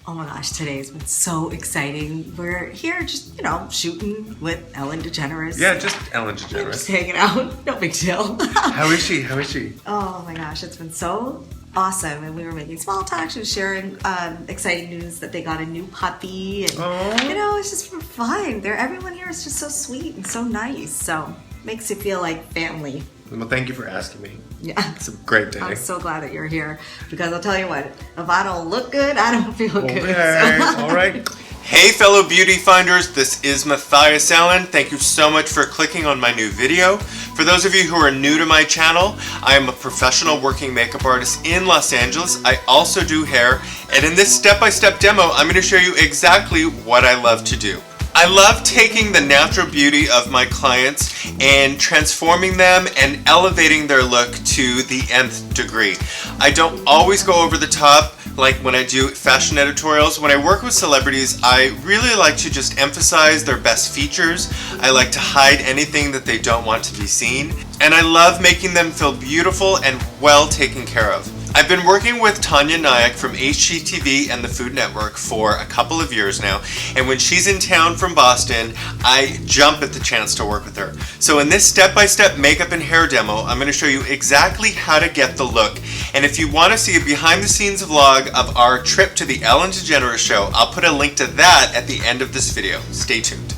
Oh my gosh, today's been so exciting. We're here just, shooting with Ellen DeGeneres. Yeah, just Ellen Just DeGeneres. hanging out. No big deal. How is she? How is she? Oh my gosh, it's been so awesome. And we were making small talk. She was sharing exciting news that they got a new puppy. And, Aww. it's just fun. Everyone here is just so sweet and so nice. So makes you feel like family. Well, thank you for asking me. Yeah. It's a great day. I'm so glad that you're here because I'll tell you what, if I don't look good, I don't feel good. Okay, So. all right. Hey fellow beauty finders, this is Matthias Allen. Thank you so much for clicking on my new video. For those of you who are new to my channel, I am a professional working makeup artist in Los Angeles. I also do hair, and in this step-by-step demo, I'm going to show you exactly what I love to do. I love taking the natural beauty of my clients and transforming them and elevating their look to the nth degree. I don't always go over the top like when I do fashion editorials. When I work with celebrities, I really like to just emphasize their best features. I like to hide anything that they don't want to be seen. And I love making them feel beautiful and well taken care of. I've been working with Tanya Nayak from HGTV and the Food Network for a couple of years now, and when she's in town from Boston, I jump at the chance to work with her. So in this step-by-step makeup and hair demo, I'm going to show you exactly how to get the look. And if you want to see a behind-the-scenes vlog of our trip to the Ellen DeGeneres show, I'll put a link to that at the end of this video. Stay tuned.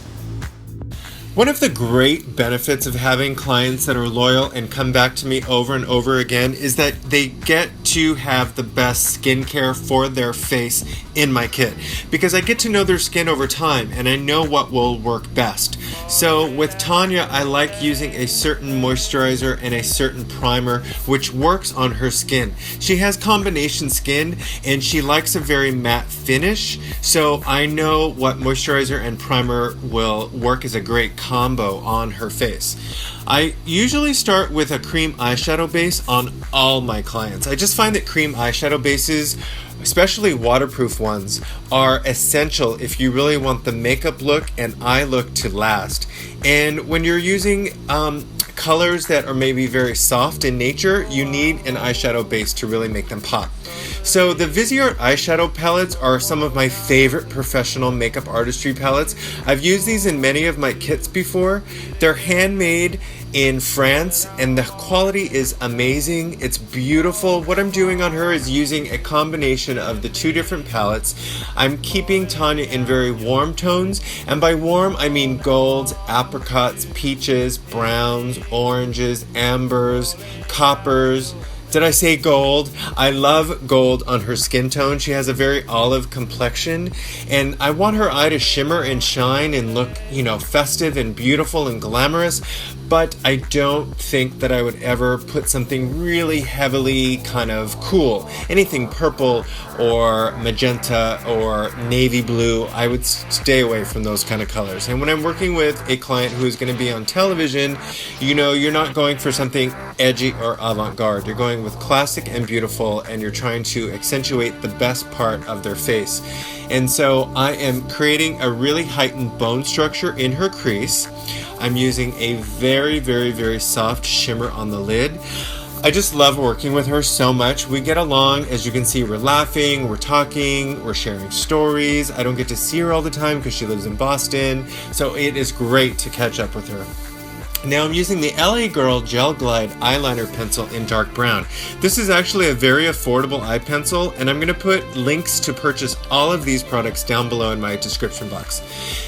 One of the great benefits of having clients that are loyal and come back to me over and over again is that they get to have the best skincare for their face in my kit, because I get to know their skin over time and I know what will work best. So with Tanya, I like using a certain moisturizer and a certain primer which works on her skin. She has combination skin and she likes a very matte finish, so I know what moisturizer and primer will work as a great combo on her face. I usually start with a cream eyeshadow base on all my clients. I just find that cream eyeshadow bases, especially waterproof ones, are essential if you really want the makeup look and eye look to last. And when you're using colors that are maybe very soft in nature, you need an eyeshadow base to really make them pop. So the Viseart eyeshadow palettes are some of my favorite professional makeup artistry palettes. I've used these in many of my kits before. They're handmade in France and the quality is amazing. It's beautiful. What I'm doing on her is using a combination of the two different palettes. I'm keeping Tanya in very warm tones, and by warm I mean golds, apricots, peaches, browns, oranges, ambers, coppers. Did I say gold? I love gold on her skin tone. She has a very olive complexion, and I want her eye to shimmer and shine and look, festive and beautiful and glamorous, but I don't think that I would ever put something really heavily kind of cool. Anything purple or magenta or navy blue, I would stay away from those kind of colors. And when I'm working with a client who is going to be on television, you're not going for something edgy or avant-garde. You're going with classic and beautiful, and you're trying to accentuate the best part of their face. And so I am creating a really heightened bone structure in her crease. I'm using a very, very, very soft shimmer on the lid. I just love working with her so much. We get along. As you can see, we're laughing, we're talking, we're sharing stories. I don't get to see her all the time because she lives in Boston, so it is great to catch up with her. Now I'm using the LA Girl Gel Glide eyeliner pencil in dark brown. This is actually a very affordable eye pencil, and I'm going to put links to purchase all of these products down below in my description box.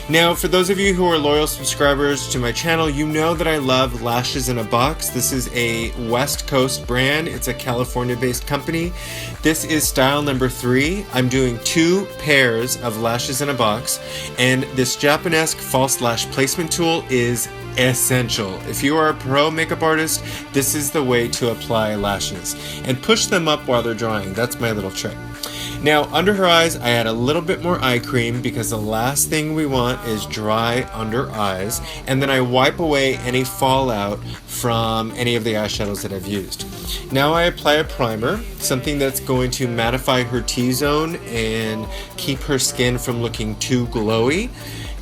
Now, for those of you who are loyal subscribers to my channel, you know that I love Lashes in a Box. This is a West Coast brand. It's a California-based company. This is style number 3. I'm doing 2 pairs of lashes in a box, and this Japanesque false lash placement tool is essential. If you are a pro makeup artist, this is the way to apply lashes. And push them up while they're drying. That's my little trick. Now, under her eyes, I add a little bit more eye cream because the last thing we want is dry under eyes. And then I wipe away any fallout from any of the eyeshadows that I've used. Now I apply a primer, something that's going to mattify her T-zone and keep her skin from looking too glowy.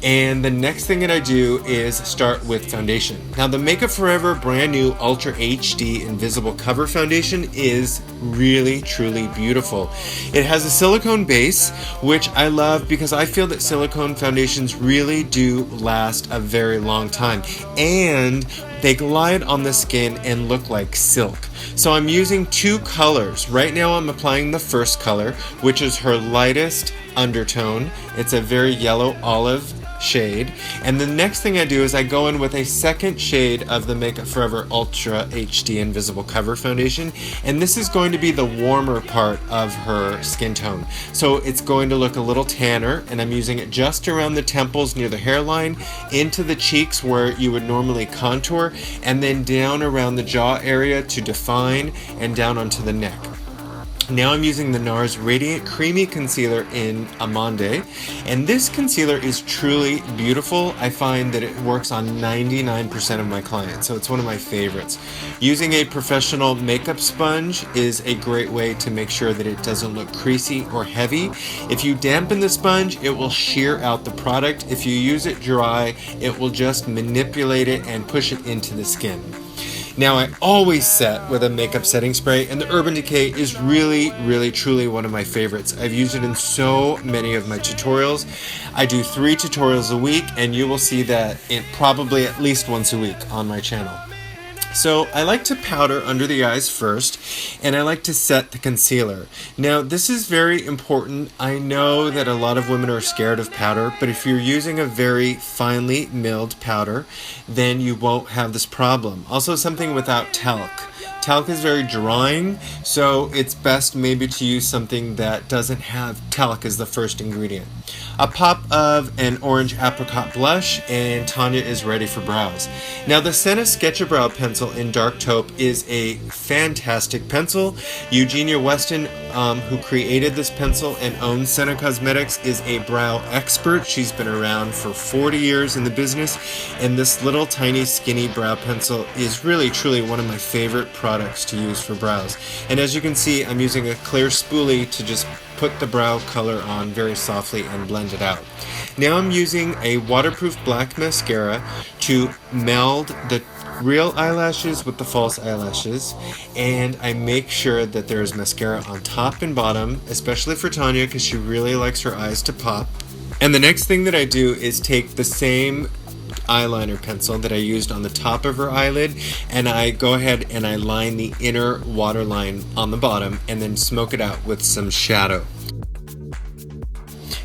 And the next thing that I do is start with foundation. Now the Makeup Forever brand new Ultra HD Invisible Cover Foundation is really truly beautiful. It has a silicone base, which I love because I feel that silicone foundations really do last a very long time, and they glide on the skin and look like silk. So I'm using 2 colors. Right now I'm applying the first color, which is her lightest undertone. It's a very yellow olive shade. And the next thing I do is I go in with a second shade of the Makeup Forever Ultra HD Invisible Cover Foundation. And this is going to be the warmer part of her skin tone. So it's going to look a little tanner, and I'm using it just around the temples near the hairline, into the cheeks where you would normally contour, and then down around the jaw area to define, and down onto the neck. Now I'm using the NARS Radiant Creamy Concealer in Amande, and this concealer is truly beautiful. I find that it works on 99% of my clients, so it's one of my favorites. Using a professional makeup sponge is a great way to make sure that it doesn't look creasy or heavy. If you dampen the sponge, it will shear out the product. If you use it dry, it will just manipulate it and push it into the skin. Now, I always set with a makeup setting spray, and the Urban Decay is really, truly one of my favorites. I've used it in so many of my tutorials. I do 3 tutorials a week, and you will see that probably at least once a week on my channel. So I like to powder under the eyes first, and I like to set the concealer. Now, this is very important. I know that a lot of women are scared of powder, but if you're using a very finely milled powder, then you won't have this problem. Also, something without talc. Talc is very drying, so it's best maybe to use something that doesn't have talc as the first ingredient. A pop of an orange apricot blush, and Tanya is ready for brows. Now, the Senna Sketch-A-Brow pencil in Dark Taupe is a fantastic pencil. Eugenia Weston, who created this pencil and owns Senna Cosmetics, is a brow expert. She's been around for 40 years in the business, and this little tiny skinny brow pencil is really truly one of my favorite products to use for brows. And as you can see, I'm using a clear spoolie to just put the brow color on very softly and blend it out. Now I'm using a waterproof black mascara to meld the real eyelashes with the false eyelashes, and I make sure that there is mascara on top and bottom, especially for Tanya because she really likes her eyes to pop. And the next thing that I do is take the same eyeliner pencil that I used on the top of her eyelid, and I go ahead and I line the inner waterline on the bottom and then smoke it out with some shadow.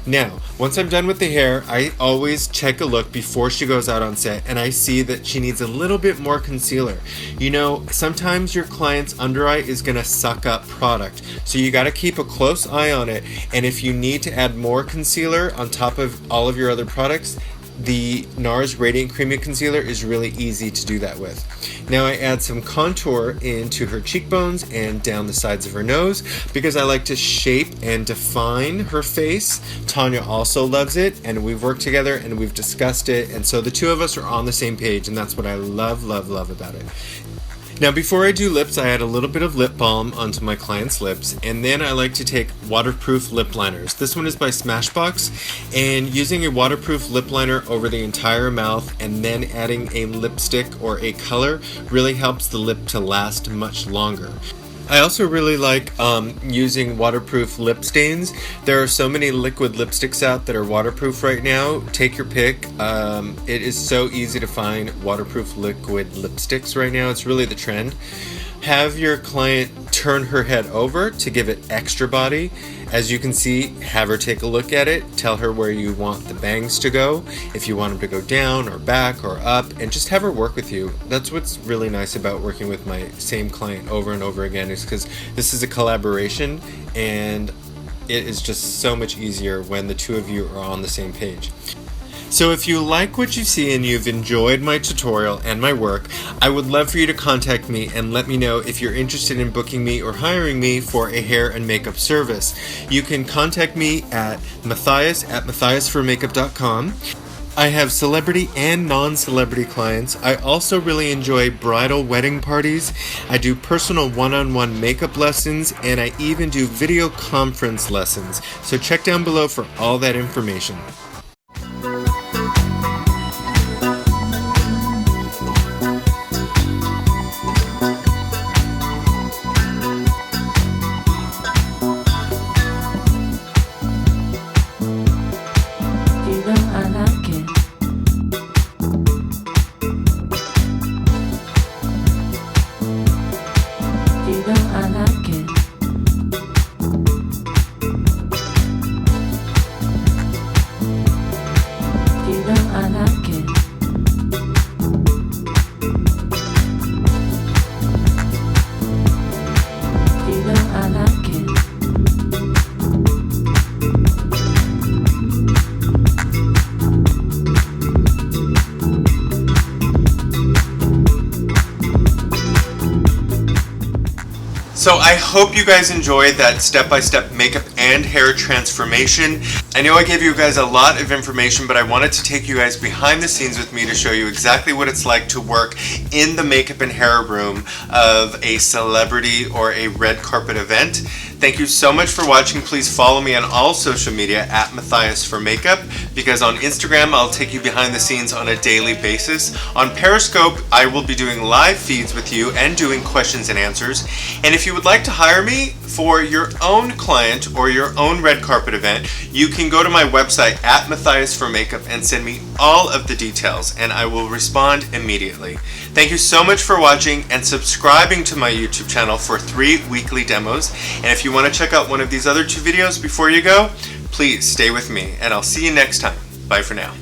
Now, once I'm done with the hair, I always check a look before she goes out on set, and I see that she needs a little bit more concealer. You know, sometimes your client's under eye is going to suck up product, so you got to keep a close eye on it, and if you need to add more concealer on top of all of your other products, the NARS Radiant Creamy Concealer is really easy to do that with. Now I add some contour into her cheekbones and down the sides of her nose because I like to shape and define her face. Tanya also loves it, and we've worked together and we've discussed it, and so the two of us are on the same page, and that's what I love about it. Now, before I do lips, I add a little bit of lip balm onto my client's lips, and then I like to take waterproof lip liners. This one is by Smashbox, and using a waterproof lip liner over the entire mouth and then adding a lipstick or a color really helps the lip to last much longer. I also really like using waterproof lip stains. There are so many liquid lipsticks out that are waterproof right now. Take your pick. It is so easy to find waterproof liquid lipsticks right now. It's really the trend. Have your client turn her head over to give it extra body. As you can see, have her take a look at it. Tell her where you want the bangs to go, if you want them to go down or back or up, and just have her work with you. That's what's really nice about working with my same client over and over again, is because this is a collaboration, and it is just so much easier when the two of you are on the same page. So if you like what you see and you've enjoyed my tutorial and my work, I would love for you to contact me and let me know if you're interested in booking me or hiring me for a hair and makeup service. You can contact me at Matthias@MatthiasForMakeup.com. I have celebrity and non-celebrity clients. I also really enjoy bridal wedding parties. I do personal one-on-one makeup lessons, and I even do video conference lessons. So check down below for all that information. So I hope you guys enjoyed that step-by-step makeup and hair transformation. I know I gave you guys a lot of information, but I wanted to take you guys behind the scenes with me to show you exactly what it's like to work in the makeup and hair room of a celebrity or a red carpet event. Thank you so much for watching. Please follow me on all social media at Matthias for Makeup, because on Instagram I'll take you behind the scenes on a daily basis. On Periscope I will be doing live feeds with you and doing questions and answers. And if you would like to hire me for your own client or your own red carpet event, you can go to my website at Matthias for Makeup and send me all of the details, and I will respond immediately. Thank you so much for watching and subscribing to my YouTube channel for 3 weekly demos. And if you want to check out one of these other 2 videos before you go, please stay with me, and I'll see you next time. Bye for now.